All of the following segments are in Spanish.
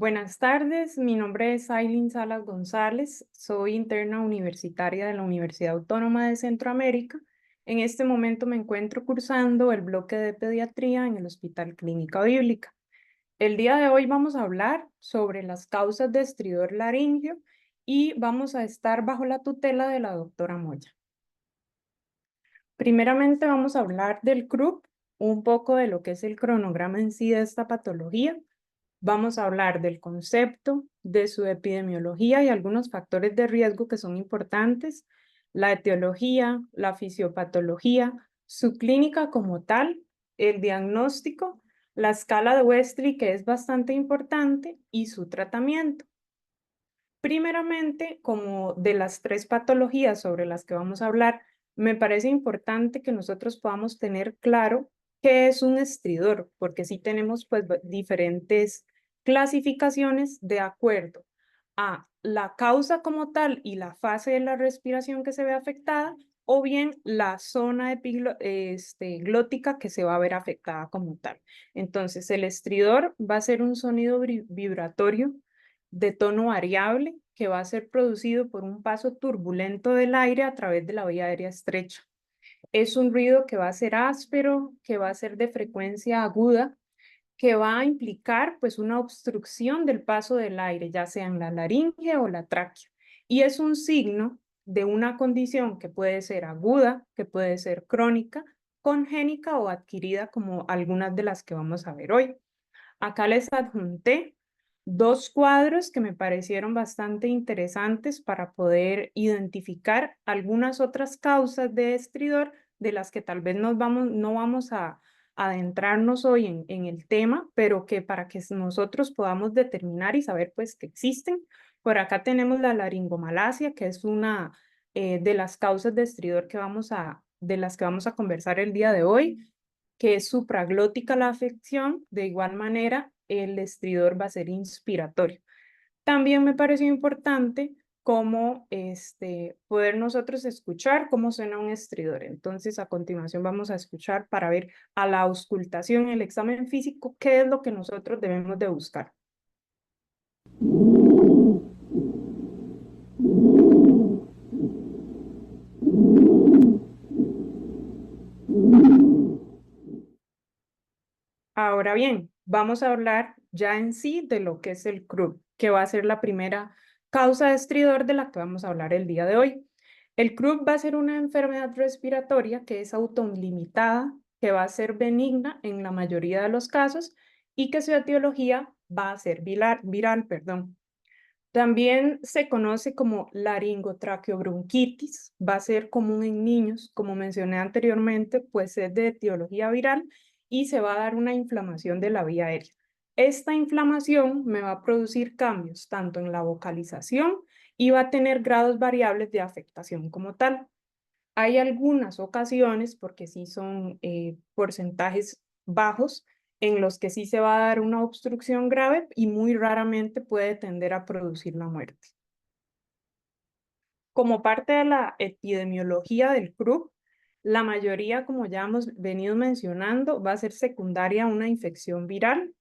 Buenas tardes, mi nombre es Ailin Salas González, soy interna universitaria de la Universidad Autónoma de Centroamérica. En este momento me encuentro cursando el bloque de pediatría en el Hospital Clínica Bíblica. El día de hoy vamos a hablar sobre las causas de estridor laríngeo y vamos a estar bajo la tutela de la doctora Moya. Primeramente vamos a hablar del CRUP, un poco de lo que es el cronograma en sí de esta patología. Vamos a hablar del concepto, de su epidemiología y algunos factores de riesgo que son importantes, la etiología, la fisiopatología, su clínica como tal, el diagnóstico, la escala de Westry, que es bastante importante, y su tratamiento. Primeramente, como de las tres patologías sobre las que vamos a hablar, me parece importante que nosotros podamos tener claro qué es un estridor, porque sí tenemos pues diferentes clasificaciones de acuerdo a la causa como tal y la fase de la respiración que se ve afectada, o bien la zona glótica que se va a ver afectada como tal. Entonces, el estridor va a ser un sonido vibratorio de tono variable que va a ser producido por un paso turbulento del aire a través de la vía aérea estrecha. Es un ruido que va a ser áspero, que va a ser de frecuencia aguda, que va a implicar pues una obstrucción del paso del aire, ya sea en la laringe o la tráquea. Y es un signo de una condición que puede ser aguda, que puede ser crónica, congénica o adquirida, como algunas de las que vamos a ver hoy. Acá les adjunté dos cuadros que me parecieron bastante interesantes para poder identificar algunas otras causas de estridor de las que tal vez no vamos a adentrarnos hoy en el tema, pero que para que nosotros podamos determinar y saber pues que existen. Por acá tenemos la laringomalacia, que es una de las causas de estridor de las que vamos a conversar el día de hoy, que es supraglótica la afección. De igual manera, el estridor va a ser inspiratorio. También me pareció importante cómo poder nosotros escuchar cómo suena un estridor. Entonces, a continuación vamos a escuchar para ver a la auscultación, el examen físico, qué es lo que nosotros debemos de buscar. Ahora bien, vamos a hablar ya en sí de lo que es el CRUB, que va a ser la primera causa de estridor de la que vamos a hablar el día de hoy. El CRUB va a ser una enfermedad respiratoria que es autolimitada, que va a ser benigna en la mayoría de los casos y que su etiología va a ser viral, perdón. También se conoce como laringotraqueobronquitis, va a ser común en niños, como mencioné anteriormente, pues es de etiología viral y se va a dar una inflamación de la vía aérea. Esta inflamación me va a producir cambios tanto en la vocalización y va a tener grados variables de afectación como tal. Hay algunas ocasiones, porque sí son porcentajes bajos, en los que sí se va a dar una obstrucción grave y muy raramente puede tender a producir la muerte. Como parte de la epidemiología del CRUB, la mayoría, como ya hemos venido mencionando, va a ser secundaria a una infección viral.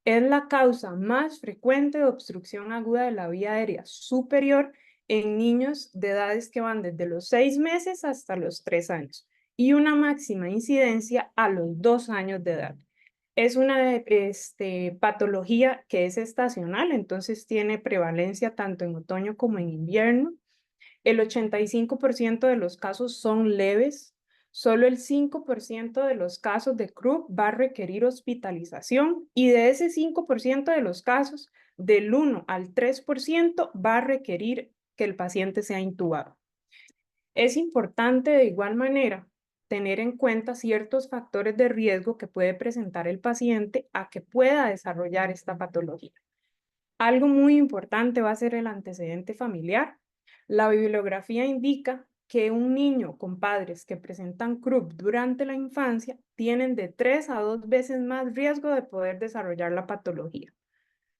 Es la causa más frecuente de obstrucción aguda de la vía aérea superior en niños de edades que van desde los 6 meses hasta los 3 años y una máxima incidencia a los 2 años de edad. Es una patología que es estacional, entonces tiene prevalencia tanto en otoño como en invierno. El 85% de los casos son leves. Solo el 5% de los casos de CRUB va a requerir hospitalización y de ese 5% de los casos, del 1 al 3% va a requerir que el paciente sea intubado. Es importante de igual manera tener en cuenta ciertos factores de riesgo que puede presentar el paciente a que pueda desarrollar esta patología. Algo muy importante va a ser el antecedente familiar. La bibliografía indica que un niño con padres que presentan CRUB durante la infancia tienen de 3 a 2 veces más riesgo de poder desarrollar la patología.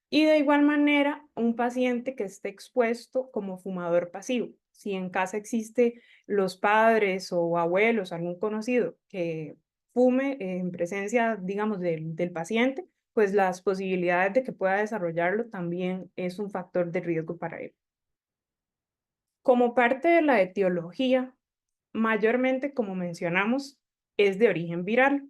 Y de igual manera, un paciente que esté expuesto como fumador pasivo. Si en casa existe los padres o abuelos, algún conocido que fume en presencia, digamos, del paciente, pues las posibilidades de que pueda desarrollarlo también es un factor de riesgo para él. Como parte de la etiología, mayormente, como mencionamos, es de origen viral.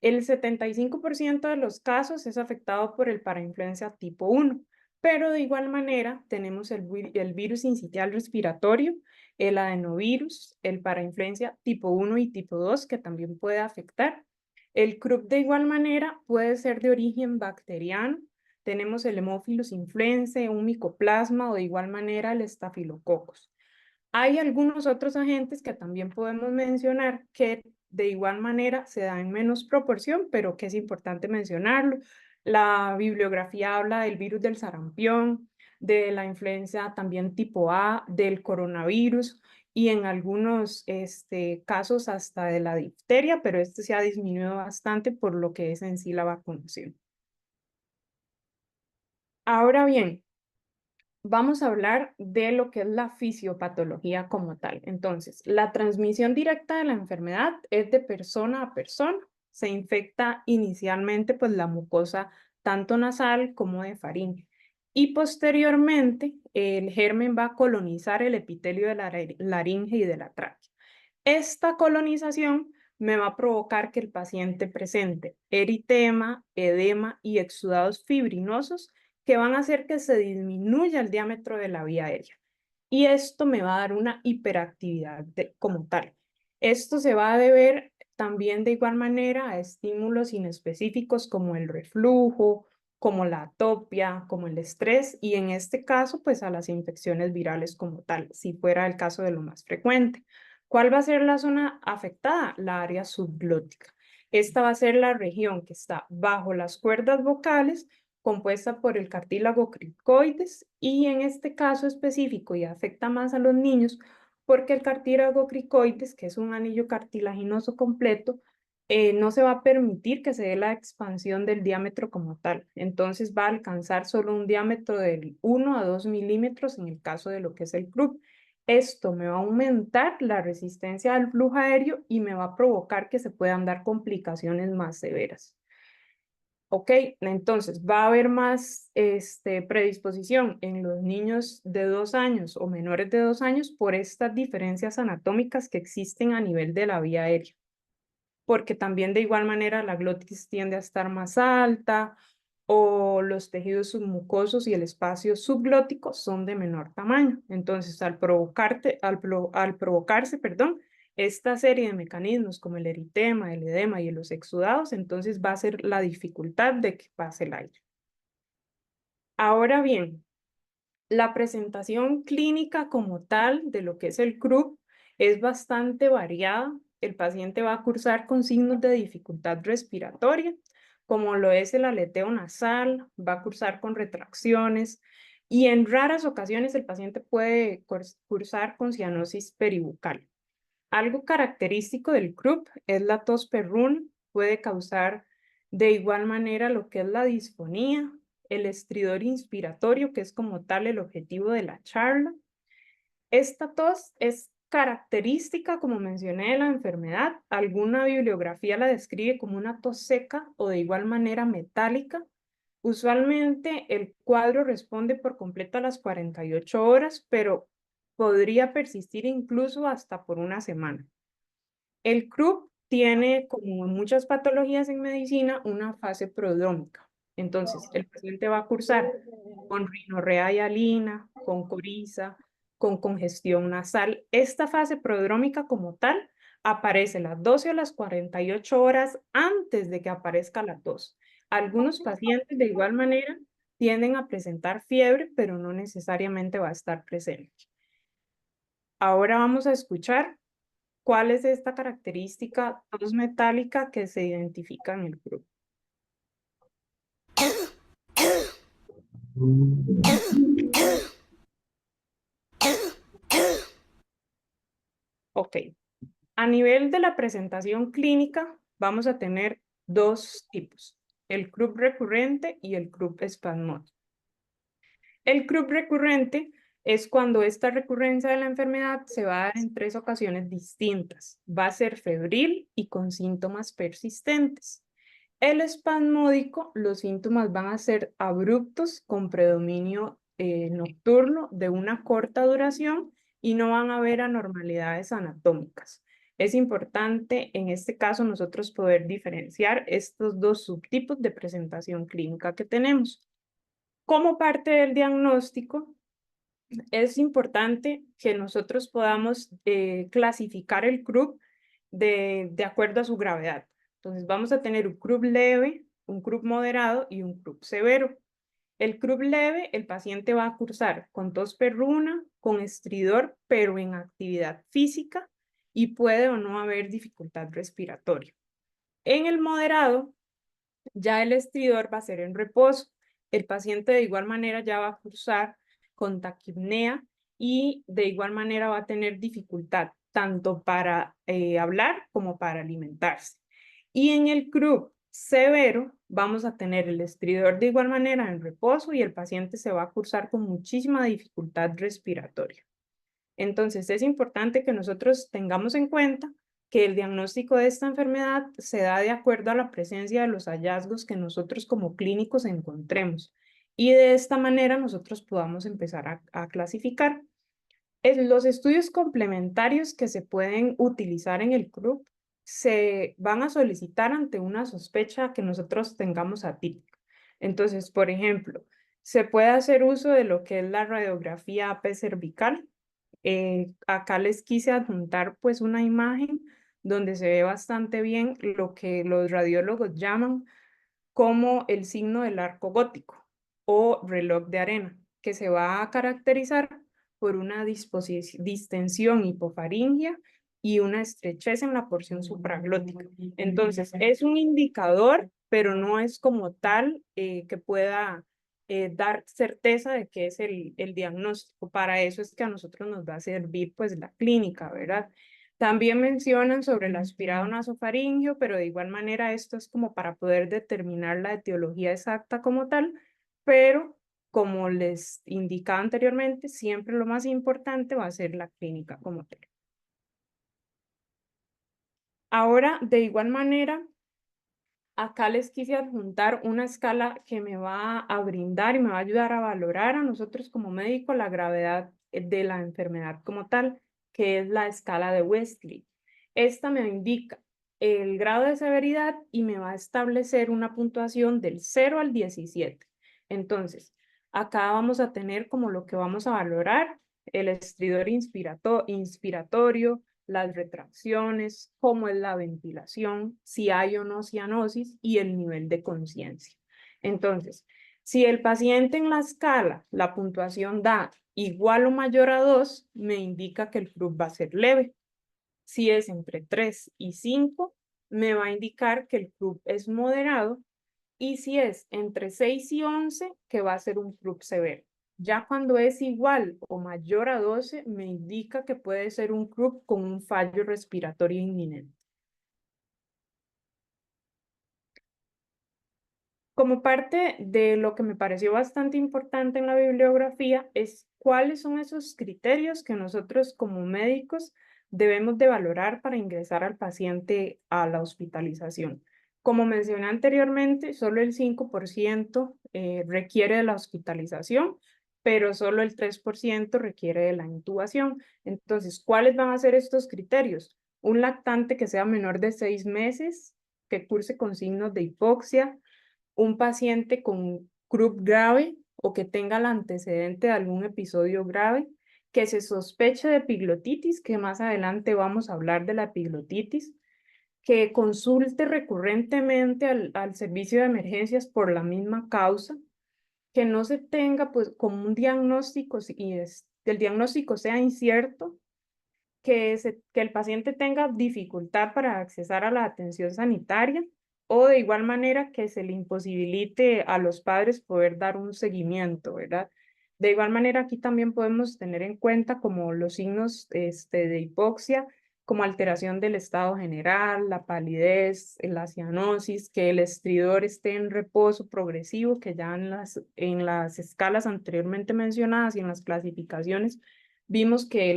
El 75% de los casos es afectado por el parainfluenza tipo 1, pero de igual manera tenemos el virus sincitial respiratorio, el adenovirus, el parainfluenza tipo 1 y tipo 2 que también puede afectar. El croup de igual manera puede ser de origen bacteriano. Tenemos el Haemophilus influenzae, un micoplasma o de igual manera el Staphylococcus. Hay algunos otros agentes que también podemos mencionar que de igual manera se da en menos proporción, pero que es importante mencionarlo. La bibliografía habla del virus del sarampión, de la influenza también tipo A, del coronavirus y en algunos casos hasta de la difteria, pero este se ha disminuido bastante por lo que es en sí la vacunación. Ahora bien, vamos a hablar de lo que es la fisiopatología como tal. Entonces, la transmisión directa de la enfermedad es de persona a persona. Se infecta inicialmente pues la mucosa tanto nasal como de faringe. Y posteriormente el germen va a colonizar el epitelio de la laringe y de la tráquea. Esta colonización me va a provocar que el paciente presente eritema, edema y exudados fibrinosos que van a hacer que se disminuya el diámetro de la vía aérea. Y esto me va a dar una hiperactividad como tal. Esto se va a deber también de igual manera a estímulos inespecíficos como el reflujo, como la atopia, como el estrés y en este caso pues a las infecciones virales como tal, si fuera el caso de lo más frecuente. ¿Cuál va a ser la zona afectada? La área subglótica. Esta va a ser la región que está bajo las cuerdas vocales compuesta por el cartílago cricoides y en este caso específico y afecta más a los niños porque el cartílago cricoides, que es un anillo cartilaginoso completo, no se va a permitir que se dé la expansión del diámetro como tal. Entonces va a alcanzar solo un diámetro del 1 a 2 milímetros en el caso de lo que es el croup. Esto me va a aumentar la resistencia al flujo aéreo y me va a provocar que se puedan dar complicaciones más severas. Ok, entonces va a haber más predisposición en los niños de 2 años o menores de 2 años por estas diferencias anatómicas que existen a nivel de la vía aérea, porque también de igual manera la glotis tiende a estar más alta o los tejidos submucosos y el espacio subglótico son de menor tamaño. Entonces, al provocarse, perdón, esta serie de mecanismos como el eritema, el edema y los exudados, entonces va a ser la dificultad de que pase el aire. Ahora bien, la presentación clínica como tal de lo que es el croup es bastante variada. El paciente va a cursar con signos de dificultad respiratoria, como lo es el aleteo nasal, va a cursar con retracciones y en raras ocasiones el paciente puede cursar con cianosis peribucal. Algo característico del croup es la tos perruna, puede causar de igual manera lo que es la disfonía, el estridor inspiratorio, que es como tal el objetivo de la charla. Esta tos es característica, como mencioné, de la enfermedad. Alguna bibliografía la describe como una tos seca o de igual manera metálica. Usualmente el cuadro responde por completo a las 48 horas, pero podría persistir incluso hasta por una semana. El croup tiene, como muchas patologías en medicina, una fase prodrómica. Entonces, el paciente va a cursar con rinorrea hialina, con coriza, con congestión nasal. Esta fase prodrómica como tal aparece a las 12 o las 48 horas antes de que aparezca la tos. Algunos pacientes de igual manera tienden a presentar fiebre, pero no necesariamente va a estar presente. Ahora vamos a escuchar cuál es esta característica tos metálica que se identifica en el grupo. Ok, a nivel de la presentación clínica vamos a tener dos tipos, el croup recurrente y el croup espasmódico. El croup recurrente es cuando esta recurrencia de la enfermedad se va a dar en 3 ocasiones distintas. Va a ser febril y con síntomas persistentes. El espasmódico, los síntomas van a ser abruptos con predominio nocturno de una corta duración y no van a haber anormalidades anatómicas. Es importante en este caso nosotros poder diferenciar estos dos subtipos de presentación clínica que tenemos. Como parte del diagnóstico, es importante que nosotros podamos clasificar el CRUB de acuerdo a su gravedad. Entonces vamos a tener un CRUB leve, un CRUB moderado y un CRUB severo. El CRUB leve, el paciente va a cursar con tos perruna, con estridor, pero en actividad física y puede o no haber dificultad respiratoria. En el moderado, ya el estridor va a ser en reposo. El paciente de igual manera ya va a cursar con taquipnea y de igual manera va a tener dificultad tanto para hablar como para alimentarse. Y en el CRUB severo vamos a tener el estridor de igual manera en reposo y el paciente se va a cursar con muchísima dificultad respiratoria. Entonces es importante que nosotros tengamos en cuenta que el diagnóstico de esta enfermedad se da de acuerdo a la presencia de los hallazgos que nosotros como clínicos encontremos y de esta manera nosotros podamos empezar a clasificar. Los estudios complementarios que se pueden utilizar en el CRUB se van a solicitar ante una sospecha que nosotros tengamos atípica. Entonces, por ejemplo, se puede hacer uso de lo que es la radiografía AP cervical. Acá les quise adjuntar pues una imagen donde se ve bastante bien lo que los radiólogos llaman como el signo del arco gótico o reloj de arena, que se va a caracterizar por una distensión hipofaringia y una estrechez en la porción supraglótica. Entonces, es un indicador, pero no es como tal que pueda dar certeza de que es el diagnóstico. Para eso es que a nosotros nos va a servir pues la clínica, ¿verdad? También mencionan sobre el aspirado nasofaringio, pero de igual manera esto es como para poder determinar la etiología exacta como tal, pero como les indicaba anteriormente, siempre lo más importante va a ser la clínica como tal. Ahora, de igual manera, acá les quise adjuntar una escala que me va a brindar y me va a ayudar a valorar a nosotros como médico la gravedad de la enfermedad como tal, que es la escala de Westley. Esta me indica el grado de severidad y me va a establecer una puntuación del 0 al 17. Entonces, acá vamos a tener como lo que vamos a valorar, el estridor inspiratorio, las retracciones, cómo es la ventilación, si hay o no cianosis y el nivel de conciencia. Entonces, si el paciente en la escala, la puntuación da igual o mayor a 2, me indica que el CRUB va a ser leve. Si es entre 3 y 5, me va a indicar que el CRUB es moderado. Y si es entre 6 y 11, que va a ser un CRUB severo. Ya cuando es igual o mayor a 12, me indica que puede ser un CRUB con un fallo respiratorio inminente. Como parte de lo que me pareció bastante importante en la bibliografía es cuáles son esos criterios que nosotros como médicos debemos de valorar para ingresar al paciente a la hospitalización. Como mencioné anteriormente, solo el 5% requiere de la hospitalización, pero solo el 3% requiere de la intubación. Entonces, ¿cuáles van a ser estos criterios? Un lactante que sea menor de 6 meses, que curse con signos de hipoxia, un paciente con CRUB grave o que tenga el antecedente de algún episodio grave, que se sospeche de epiglotitis, que más adelante vamos a hablar de la epiglotitis, que consulte recurrentemente al servicio de emergencias por la misma causa, que no se tenga pues como un diagnóstico y el diagnóstico sea incierto, que el paciente tenga dificultad para accesar a la atención sanitaria o de igual manera que se le imposibilite a los padres poder dar un seguimiento, ¿verdad? De igual manera aquí también podemos tener en cuenta como los signos de hipoxia, como alteración del estado general, la palidez, la cianosis, que el estridor esté en reposo progresivo, que ya en las escalas anteriormente mencionadas y en las clasificaciones vimos que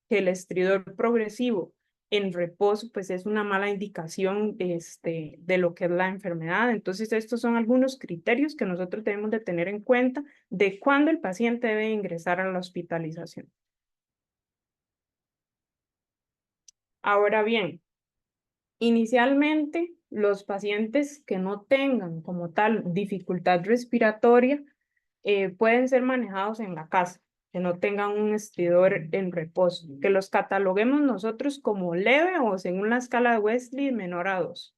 el estridor progresivo en reposo, pues es una mala indicación de lo que es la enfermedad. Entonces, estos son algunos criterios que nosotros debemos de tener en cuenta de cuándo el paciente debe ingresar a la hospitalización. Ahora bien, inicialmente, los pacientes que no tengan como tal dificultad respiratoria pueden ser manejados en la casa, que no tengan un estridor en reposo, que los cataloguemos nosotros como leve o según la escala de Wesley menor a 2.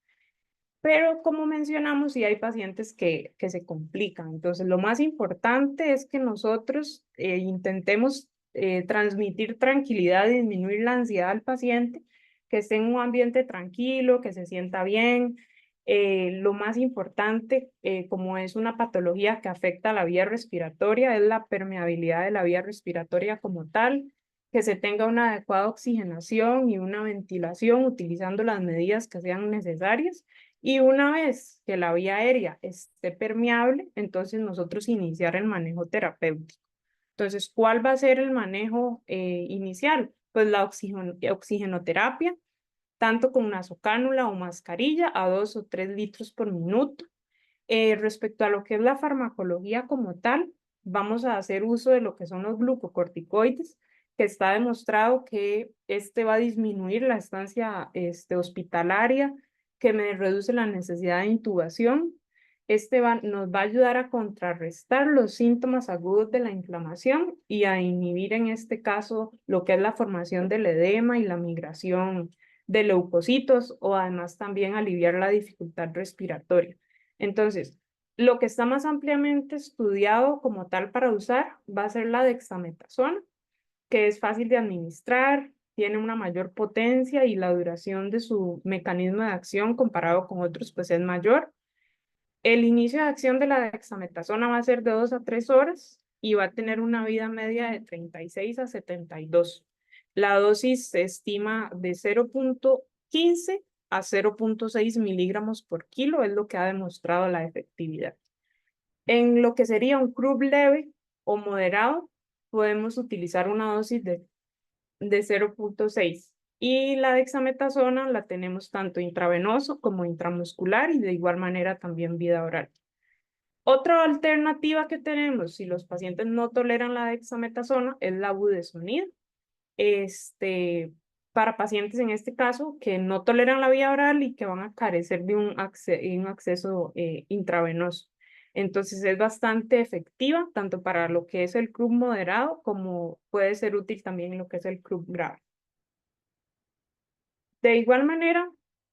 Pero como mencionamos, sí hay pacientes que se complican. Entonces, lo más importante es que nosotros intentemos transmitir tranquilidad y disminuir la ansiedad al paciente, que esté en un ambiente tranquilo, que se sienta bien. Lo más importante, como es una patología que afecta a la vía respiratoria, es la permeabilidad de la vía respiratoria como tal, que se tenga una adecuada oxigenación y una ventilación utilizando las medidas que sean necesarias y una vez que la vía aérea esté permeable, entonces nosotros iniciar el manejo terapéutico. Entonces, ¿cuál va a ser el manejo inicial? Pues la oxigenoterapia, tanto con nasocánula o mascarilla a 2 o 3 litros por minuto. Respecto a lo que es la farmacología como tal, vamos a hacer uso de lo que son los glucocorticoides, que está demostrado que este va a disminuir la estancia hospitalaria, que me reduce la necesidad de intubación. Nos va a ayudar a contrarrestar los síntomas agudos de la inflamación y a inhibir en este caso lo que es la formación del edema y la migración de leucocitos o además también aliviar la dificultad respiratoria. Entonces, lo que está más ampliamente estudiado como tal para usar va a ser la dexametasona, que es fácil de administrar, tiene una mayor potencia y la duración de su mecanismo de acción comparado con otros pues es mayor. El inicio de acción de la dexametasona va a ser de 2 a 3 horas y va a tener una vida media de 36 a 72. La dosis se estima de 0,15 a 0,6 miligramos por kilo, es lo que ha demostrado la efectividad. En lo que sería un croup leve o moderado, podemos utilizar una dosis de 0,6. Y la dexametasona la tenemos tanto intravenoso como intramuscular y de igual manera también vía oral. Otra alternativa que tenemos, si los pacientes no toleran la dexametasona, es la budesonida. Para pacientes en este caso que no toleran la vía oral y que van a carecer de un acceso intravenoso. Entonces es bastante efectiva tanto para lo que es el croup moderado como puede ser útil también en lo que es el croup grave. De igual manera,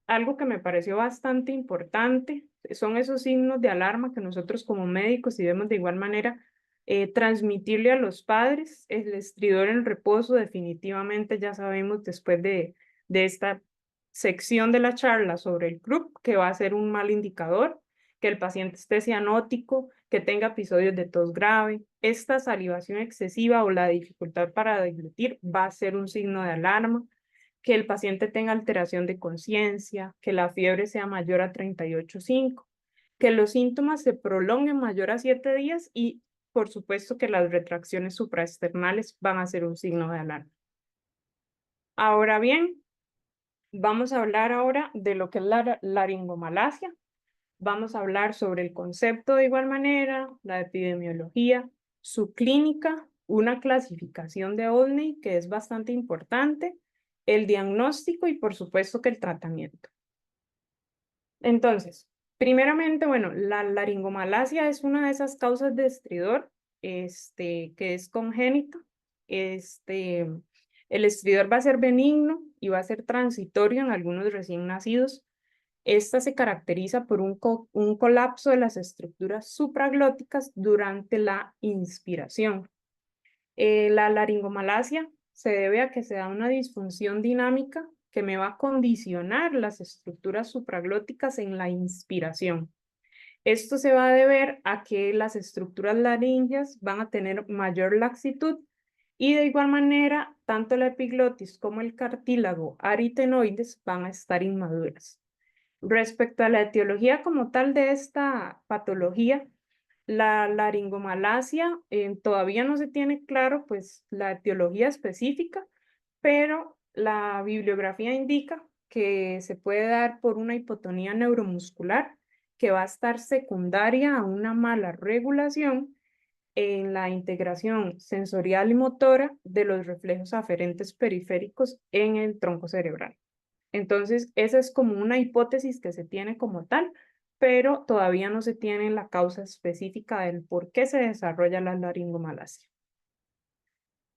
algo que me pareció bastante importante son esos signos de alarma que nosotros como médicos debemos de igual manera transmitirle a los padres. El estridor en reposo definitivamente ya sabemos después de esta sección de la charla sobre el CRUP que va a ser un mal indicador, que el paciente esté cianótico, que tenga episodios de tos grave. Esta salivación excesiva o la dificultad para deglutir va a ser un signo de alarma, que el paciente tenga alteración de conciencia, que la fiebre sea mayor a 38,5, que los síntomas se prolonguen mayor a 7 días y, por supuesto, que las retracciones supraesternales van a ser un signo de alarma. Ahora bien, vamos a hablar ahora de lo que es la laringomalacia. Vamos a hablar sobre el concepto de igual manera, la epidemiología, su clínica, una clasificación de Olney que es bastante importante, el diagnóstico y por supuesto que el tratamiento. Entonces, primeramente, bueno, la laringomalacia es una de esas causas de estridor, que es congénita. El estridor va a ser benigno y va a ser transitorio en algunos recién nacidos. Esta se caracteriza por un colapso de las estructuras supraglóticas durante la inspiración. La laringomalacia se debe a que se da una disfunción dinámica que me va a condicionar las estructuras supraglóticas en la inspiración. Esto se va a deber a que las estructuras laringeas van a tener mayor laxitud y de igual manera, tanto la epiglotis como el cartílago aritenoides van a estar inmaduras. Respecto a la etiología como tal de esta patología, la laringomalacia todavía no se tiene claro pues la etiología específica, pero La bibliografía indica que se puede dar por una hipotonía neuromuscular que va a estar secundaria a una mala regulación en la integración sensorial y motora de los reflejos aferentes periféricos en el tronco cerebral. Entonces, esa es como una hipótesis que se tiene como tal, pero todavía no se tiene la causa específica del por qué se desarrolla la laringomalacia.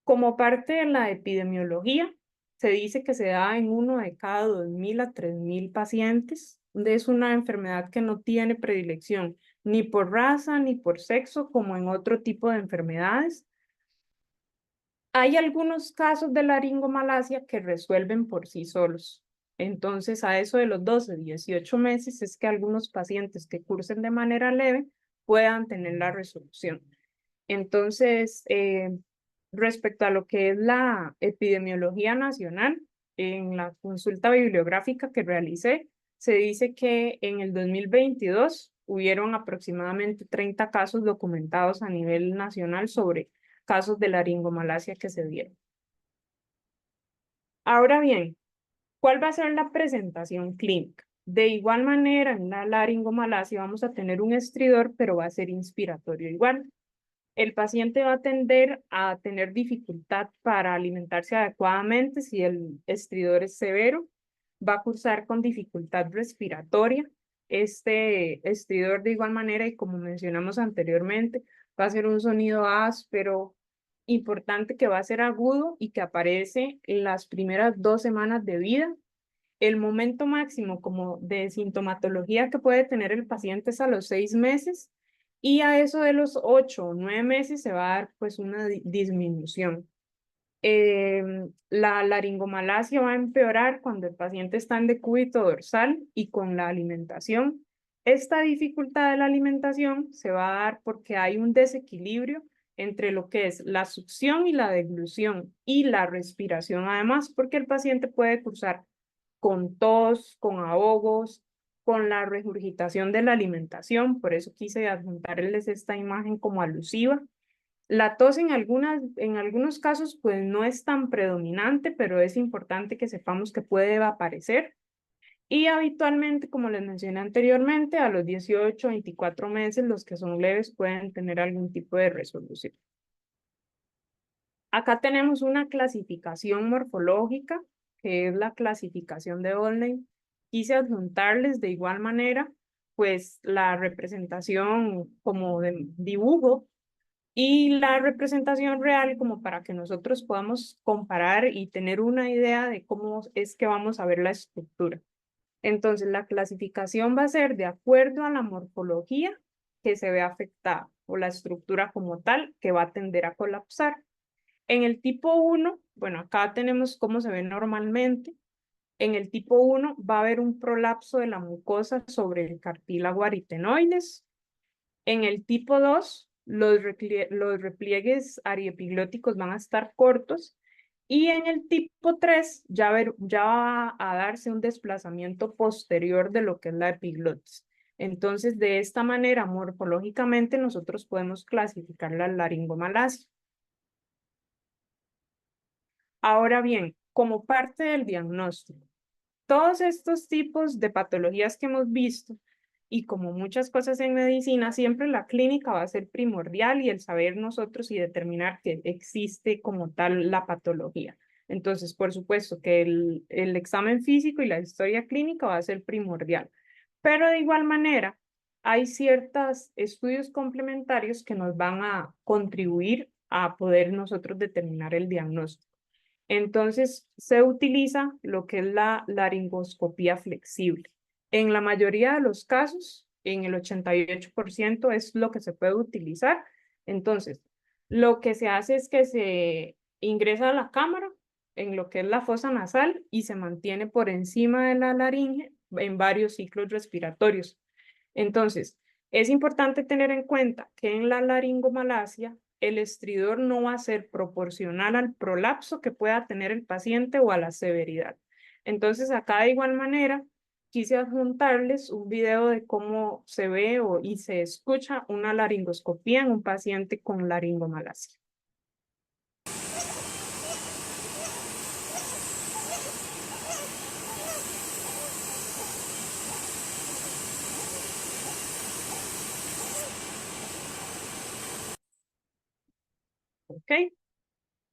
Como parte de la epidemiología, se dice que se da en 1 de cada 2.000 a 3.000 pacientes. Es una enfermedad que no tiene predilección ni por raza ni por sexo, como en otro tipo de enfermedades. Hay algunos casos de laringomalacia que resuelven por sí solos. Entonces, a eso de los 12, 18 meses es que algunos pacientes que cursen de manera leve puedan tener la resolución. Entonces, respecto a lo que es la epidemiología nacional, en la consulta bibliográfica que realicé, se dice que en el 2022 hubieron aproximadamente 30 casos documentados a nivel nacional sobre casos de laringomalacia que se dieron. Ahora bien, ¿cuál va a ser la presentación clínica? De igual manera, en la laringomalacia vamos a tener un estridor, pero va a ser inspiratorio igual. El paciente va a tender a tener dificultad para alimentarse adecuadamente si el estridor es severo, va a cursar con dificultad respiratoria. Este estridor de igual manera, y como mencionamos anteriormente, va a ser un sonido áspero, importante, que va a ser agudo y que aparece en las primeras 2 semanas de vida. El momento máximo como de sintomatología que puede tener el paciente es a los 6 meses, y a eso de los 8 o 9 meses se va a dar pues una disminución. La laringomalacia va a empeorar cuando el paciente está en decúbito dorsal y con la alimentación. Esta dificultad de la alimentación se va a dar porque hay un desequilibrio entre lo que es la succión y la deglución y la respiración, además, porque el paciente puede cursar con tos, con ahogos, con la regurgitación de la alimentación. Por eso quise adjuntarles esta imagen como alusiva. La tos en algunos casos pues no es tan predominante, pero es importante que sepamos que puede aparecer. Y habitualmente, como les mencioné anteriormente, a los 18 24 meses, los que son leves pueden tener algún tipo de resolución. Acá tenemos una clasificación morfológica, que es la clasificación de Olney. Quise adjuntarles de igual manera, pues la representación como de dibujo y la representación real, como para que nosotros podamos comparar y tener una idea de cómo es que vamos a ver la estructura. Entonces, la clasificación va a ser de acuerdo a la morfología que se ve afectada o la estructura como tal que va a tender a colapsar. En el tipo 1, bueno, acá tenemos cómo se ve normalmente. En el tipo 1 va a haber un prolapso de la mucosa sobre el cartílago aritenoides. En el tipo 2, los repliegues ariepiglóticos van a estar cortos. Y en el tipo 3 ya va a darse un desplazamiento posterior de lo que es la epiglotis. Entonces, de esta manera, morfológicamente, nosotros podemos clasificar la laringomalacia. Ahora bien, como parte del diagnóstico, todos estos tipos de patologías que hemos visto, y como muchas cosas en medicina, siempre la clínica va a ser primordial y el saber nosotros y determinar que existe como tal la patología. Entonces, por supuesto que el examen físico y la historia clínica va a ser primordial, pero de igual manera hay ciertos estudios complementarios que nos van a contribuir a poder nosotros determinar el diagnóstico. Entonces, se utiliza lo que es la laringoscopía flexible. En la mayoría de los casos, en el 88% es lo que se puede utilizar. Entonces, lo que se hace es que se ingresa a la cámara en lo que es la fosa nasal y se mantiene por encima de la laringe en varios ciclos respiratorios. Entonces, es importante tener en cuenta que en la laringomalacia el estridor no va a ser proporcional al prolapso que pueda tener el paciente o a la severidad. Entonces, acá de igual manera, quise adjuntarles un video de cómo se ve y se escucha una laringoscopía en un paciente con laringomalacia. ¿ok?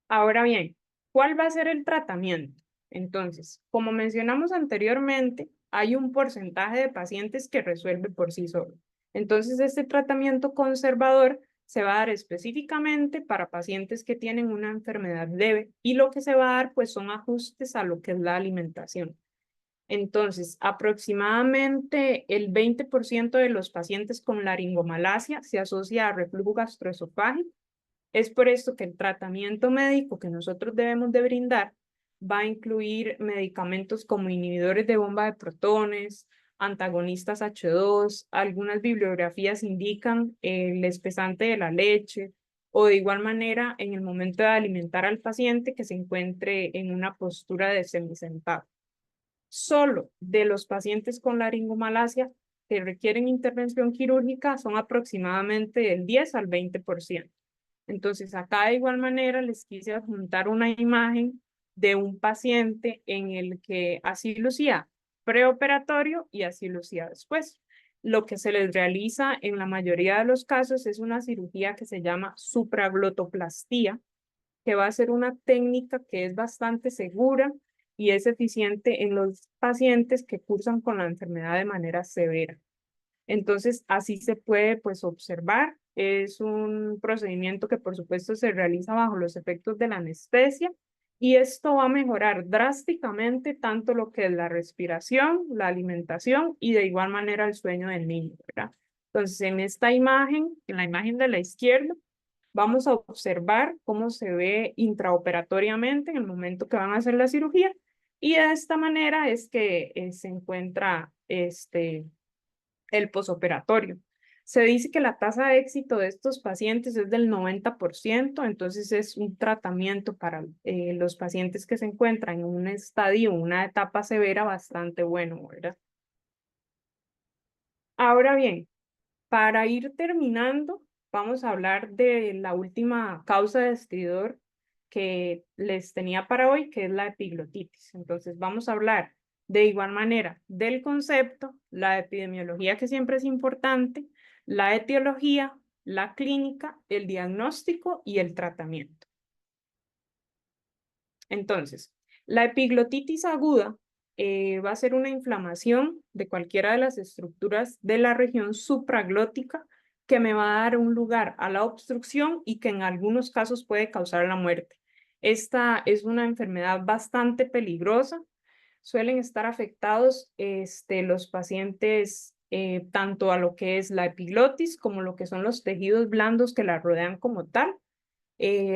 Ahora bien, ¿cuál va a ser el tratamiento? Entonces, como mencionamos anteriormente, hay un porcentaje de pacientes que resuelve por sí solo. Entonces, este tratamiento conservador se va a dar específicamente para pacientes que tienen una enfermedad leve y lo que se va a dar pues son ajustes a lo que es la alimentación. Entonces, aproximadamente el 20% de los pacientes con laringomalacia se asocia a reflujo gastroesofágico. Es por esto que el tratamiento médico que nosotros debemos de brindar va a incluir medicamentos como inhibidores de bomba de protones, antagonistas H2, algunas bibliografías indican el espesante de la leche, o de igual manera en el momento de alimentar al paciente que se encuentre en una postura de semisentado. Solo de los pacientes con laringomalacia que requieren intervención quirúrgica son aproximadamente del 10 al 20%. Entonces, acá de igual manera les quise adjuntar una imagen de un paciente en el que así lucía preoperatorio y así lucía después. Lo que se les realiza en la mayoría de los casos es una cirugía que se llama supraglotoplastia, que va a ser una técnica que es bastante segura y es eficiente en los pacientes que cursan con la enfermedad de manera severa. Entonces, así se puede pues observar. Es un procedimiento que por supuesto se realiza bajo los efectos de la anestesia y esto va a mejorar drásticamente tanto lo que es la respiración, la alimentación y de igual manera el sueño del niño, ¿verdad? Entonces, en esta imagen, en la imagen de la izquierda, vamos a observar cómo se ve intraoperatoriamente en el momento que van a hacer la cirugía y de esta manera es que se encuentra el posoperatorio. Se dice que la tasa de éxito de estos pacientes es del 90%, entonces es un tratamiento para los pacientes que se encuentran en un estadio, una etapa severa bastante bueno, ¿verdad? Ahora bien, para ir terminando, vamos a hablar de la última causa de estridor que les tenía para hoy, que es la epiglotitis. Entonces, vamos a hablar de igual manera del concepto, la epidemiología, que siempre es importante, la etiología, la clínica, el diagnóstico y el tratamiento. Entonces, la epiglotitis aguda va a ser una inflamación de cualquiera de las estructuras de la región supraglótica que me va a dar un lugar a la obstrucción y que en algunos casos puede causar la muerte. Esta es una enfermedad bastante peligrosa. Suelen estar afectados los pacientes tanto a lo que es la epiglotis como lo que son los tejidos blandos que la rodean como tal.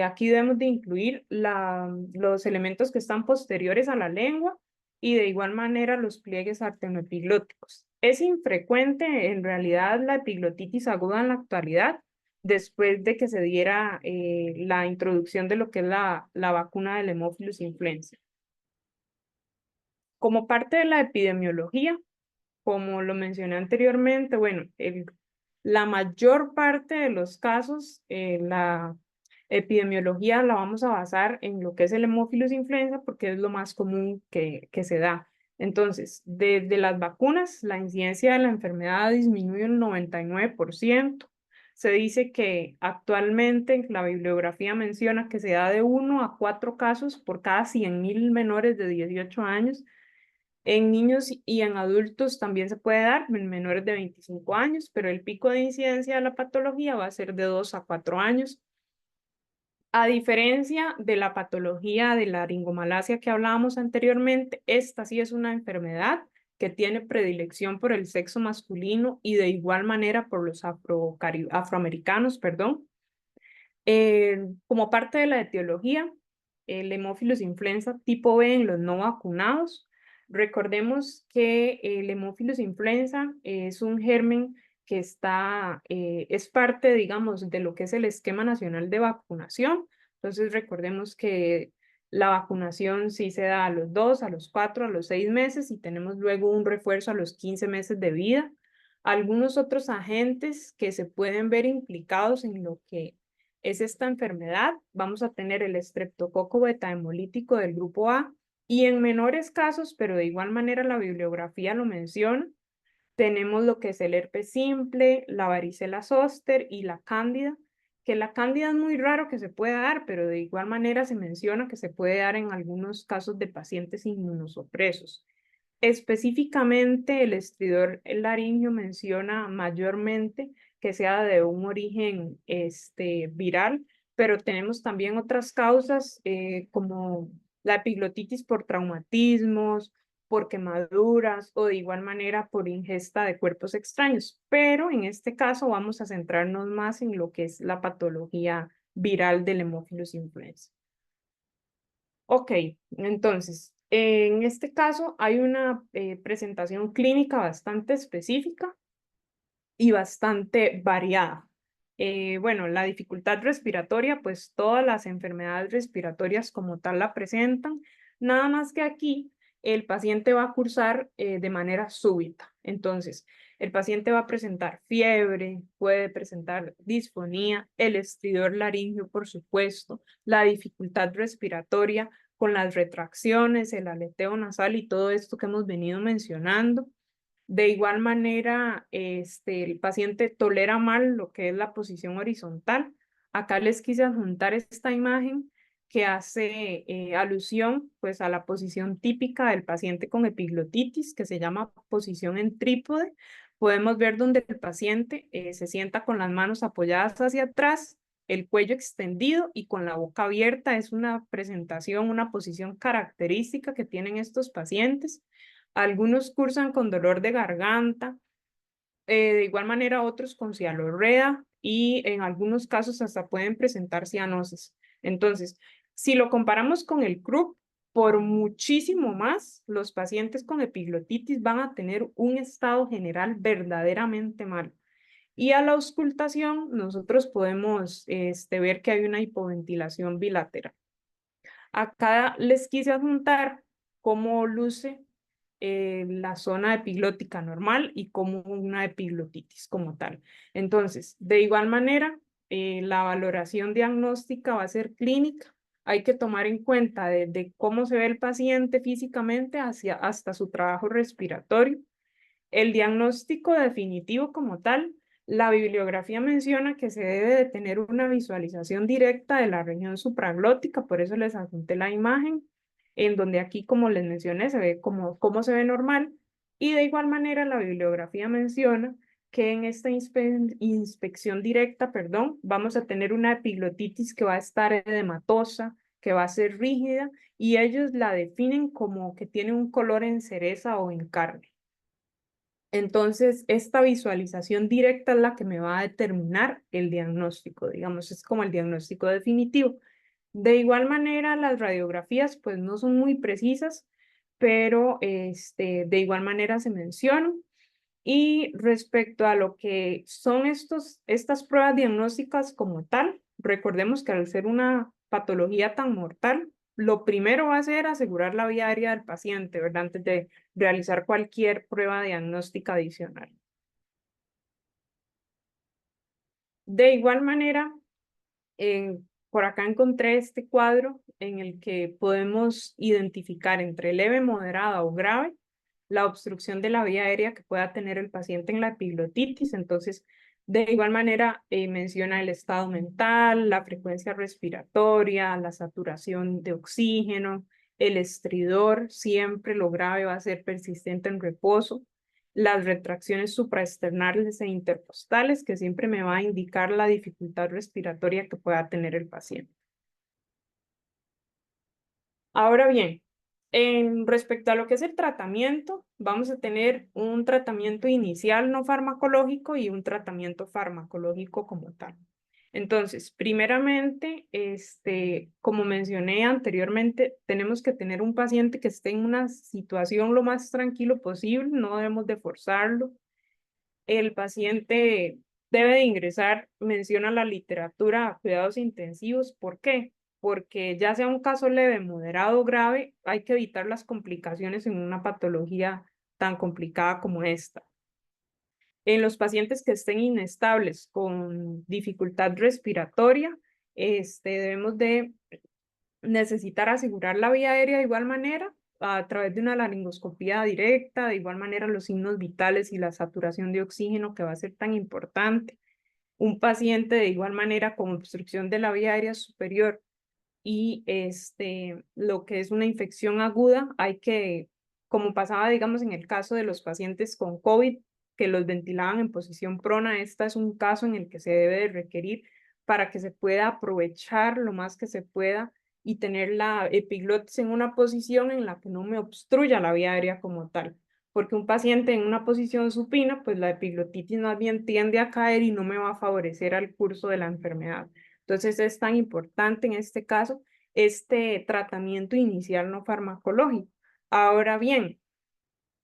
Aquí debemos de incluir los elementos que están posteriores a la lengua y de igual manera los pliegues artenoepiglóticos. Es infrecuente en realidad la epiglotitis aguda en la actualidad, después de que se diera la introducción de lo que es la vacuna del Haemophilus influenza. Como parte de la epidemiología, como lo mencioné anteriormente, bueno, la mayor parte de los casos, la epidemiología la vamos a basar en lo que es el Haemophilus influenza porque es lo más común que se da. Entonces, desde las vacunas, la incidencia de la enfermedad disminuye un 99%. Se dice que actualmente la bibliografía menciona que se da de 1 a 4 casos por cada 100.000 menores de 18 años. En niños y en adultos también se puede dar, en menores de 25 años, pero el pico de incidencia de la patología va a ser de 2 a 4 años. A diferencia de la patología de la laringomalacia que hablábamos anteriormente, esta sí es una enfermedad que tiene predilección por el sexo masculino y de igual manera por los afroamericanos, perdón. Como parte de la etiología, el Haemophilus influenza tipo B en los no vacunados. Recordemos que el Haemophilus influenza es un germen que es parte, digamos, de lo que es el esquema nacional de vacunación. Entonces, recordemos que la vacunación sí se da a los 2, a los 4, a los 6 meses y tenemos luego un refuerzo a los 15 meses de vida. Algunos otros agentes que se pueden ver implicados en lo que es esta enfermedad, vamos a tener el estreptococo beta hemolítico del grupo A y en menores casos, pero de igual manera la bibliografía lo menciona, tenemos lo que es el herpes simple, la varicela zoster y la cándida. que la cándida es muy raro que se pueda dar, pero de igual manera se menciona que se puede dar en algunos casos de pacientes inmunosupresos. Específicamente, el estridor laringio menciona mayormente que sea de un origen viral, pero tenemos también otras causas como la epiglotitis por traumatismos, por quemaduras o de igual manera por ingesta de cuerpos extraños. Pero en este caso vamos a centrarnos más en lo que es la patología viral del Haemophilus influenza. Ok, entonces, en este caso hay una presentación clínica bastante específica y bastante variada. Bueno, la dificultad respiratoria, pues todas las enfermedades respiratorias como tal la presentan, nada más que aquí el paciente va a cursar de manera súbita. Entonces, el paciente va a presentar fiebre, puede presentar disfonía, el estridor laringio, por supuesto, la dificultad respiratoria con las retracciones, el aleteo nasal y todo esto que hemos venido mencionando. De igual manera, el paciente tolera mal lo que es la posición horizontal. Acá les quise adjuntar esta imagen que hace alusión pues, a la posición típica del paciente con epiglotitis, que se llama posición en trípode. Podemos ver donde el paciente se sienta con las manos apoyadas hacia atrás, el cuello extendido y con la boca abierta. Es una presentación, una posición característica que tienen estos pacientes. Algunos cursan con dolor de garganta, de igual manera otros con cialorrea y en algunos casos hasta pueden presentar cianosis. Entonces, si lo comparamos con el croup, por muchísimo más, los pacientes con epiglotitis van a tener un estado general verdaderamente malo. Y a la auscultación, nosotros podemos ver que hay una hipoventilación bilateral. Acá les quise adjuntar cómo luce la zona epiglótica normal y como una epiglotitis como tal. Entonces, de igual manera, la valoración diagnóstica va a ser clínica. Hay que tomar en cuenta desde cómo se ve el paciente físicamente hasta su trabajo respiratorio. El diagnóstico definitivo como tal, la bibliografía menciona que se debe de tener una visualización directa de la región supraglótica, por eso les adjunté la imagen, en donde aquí, como les mencioné, se ve cómo se ve normal, y de igual manera la bibliografía menciona que en esta inspección directa, perdón, vamos a tener una epiglotitis que va a estar edematosa, que va a ser rígida, y ellos la definen como que tiene un color en cereza o en carne. Entonces, esta visualización directa es la que me va a determinar el diagnóstico, digamos, es como el diagnóstico definitivo. De igual manera, las radiografías pues no son muy precisas, pero de igual manera se mencionan. Y respecto a lo que son estas pruebas diagnósticas como tal, recordemos que al ser una patología tan mortal, lo primero va a ser asegurar la vía aérea del paciente, ¿verdad? Antes de realizar cualquier prueba diagnóstica adicional. De igual manera, por acá encontré este cuadro en el que podemos identificar entre leve, moderada o grave la obstrucción de la vía aérea que pueda tener el paciente en la epiglotitis. Entonces, de igual manera, menciona el estado mental, la frecuencia respiratoria, la saturación de oxígeno, el estridor, siempre lo grave va a ser persistente en reposo, las retracciones supraesternales e intercostales, que siempre me va a indicar la dificultad respiratoria que pueda tener el paciente. Ahora bien, en respecto a lo que es el tratamiento, vamos a tener un tratamiento inicial no farmacológico y un tratamiento farmacológico como tal. Entonces, primeramente, como mencioné anteriormente, tenemos que tener un paciente que esté en una situación lo más tranquilo posible, no debemos de forzarlo. El paciente debe de ingresar, menciona la literatura, a cuidados intensivos. ¿Por qué? Porque ya sea un caso leve, moderado o grave, hay que evitar las complicaciones en una patología tan complicada como esta. En los pacientes que estén inestables con dificultad respiratoria, debemos de necesitar asegurar la vía aérea de igual manera a través de una laringoscopía directa, de igual manera los signos vitales y la saturación de oxígeno que va a ser tan importante. Un paciente de igual manera con obstrucción de la vía aérea superior y lo que es una infección aguda, hay que, como pasaba, digamos, en el caso de los pacientes con COVID, que los ventilaban en posición prona, este es un caso en el que se debe de requerir para que se pueda aprovechar lo más que se pueda y tener la epiglotis en una posición en la que no me obstruya la vía aérea como tal. Porque un paciente en una posición supina, pues la epiglotitis más bien tiende a caer y no me va a favorecer al curso de la enfermedad. Entonces es tan importante en este caso este tratamiento inicial no farmacológico. Ahora bien,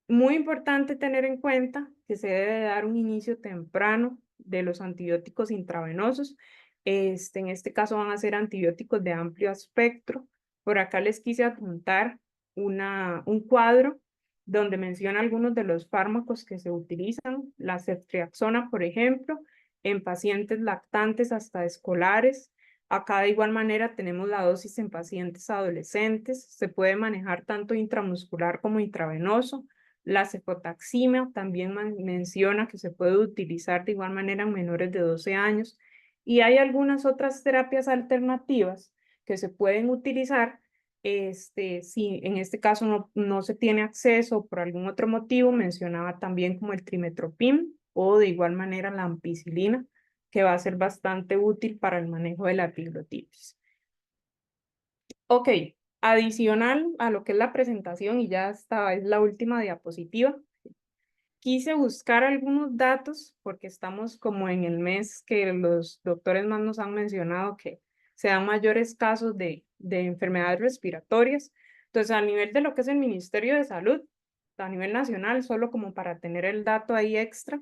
muy importante tener en cuenta que se debe dar un inicio temprano de los antibióticos intravenosos. En este caso van a ser antibióticos de amplio espectro. Por acá les quise apuntar un cuadro donde menciona algunos de los fármacos que se utilizan, la ceftriaxona, por ejemplo, en pacientes lactantes hasta escolares. Acá de igual manera tenemos la dosis en pacientes adolescentes. Se puede manejar tanto intramuscular como intravenoso. La cefotaximia también menciona que se puede utilizar de igual manera en menores de 12 años. Y hay algunas otras terapias alternativas que se pueden utilizar si en este caso no se tiene acceso por algún otro motivo. Mencionaba también como el trimetoprim o de igual manera la ampicilina, que va a ser bastante útil para el manejo de la epiglotitis. Ok, adicional a lo que es la presentación, y ya esta es la última diapositiva, quise buscar algunos datos porque estamos como en el mes que los doctores más nos han mencionado que se dan mayores casos de enfermedades respiratorias. Entonces, a nivel de lo que es el Ministerio de Salud, a nivel nacional, solo como para tener el dato ahí extra,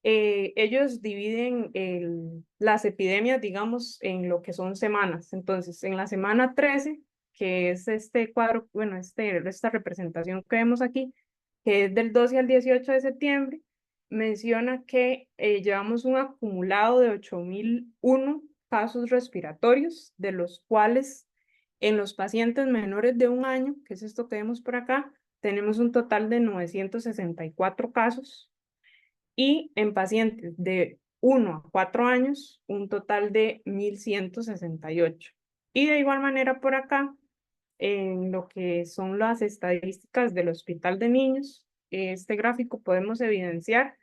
ellos dividen las epidemias, digamos, en lo que son semanas. Entonces, en la semana 13, que es este cuadro, bueno, esta representación que vemos aquí, que es del 12 al 18 de septiembre, menciona que llevamos un acumulado de 8.001 casos respiratorios, de los cuales en los pacientes menores de un año, que es esto que vemos por acá, tenemos un total de 964 casos y en pacientes de 1 a 4 años, un total de 1.168. Y de igual manera por acá, en lo que son las estadísticas del Hospital de Niños, este gráfico podemos evidenciar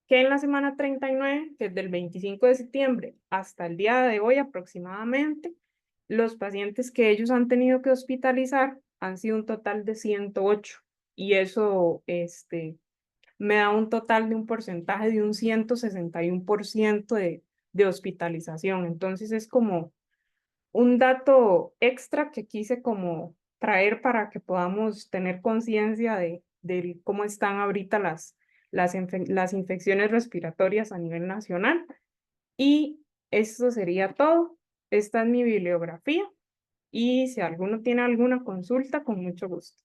que en la semana 39, que es del 25 de septiembre hasta el día de hoy aproximadamente, los pacientes que ellos han tenido que hospitalizar han sido un total de 108. Y eso, me da un total de un porcentaje de un 161% de hospitalización. Entonces es como un dato extra que quise como traer para que podamos tener conciencia de cómo están ahorita las infecciones respiratorias a nivel nacional. Y eso sería todo. Esta es mi bibliografía y si alguno tiene alguna consulta, con mucho gusto.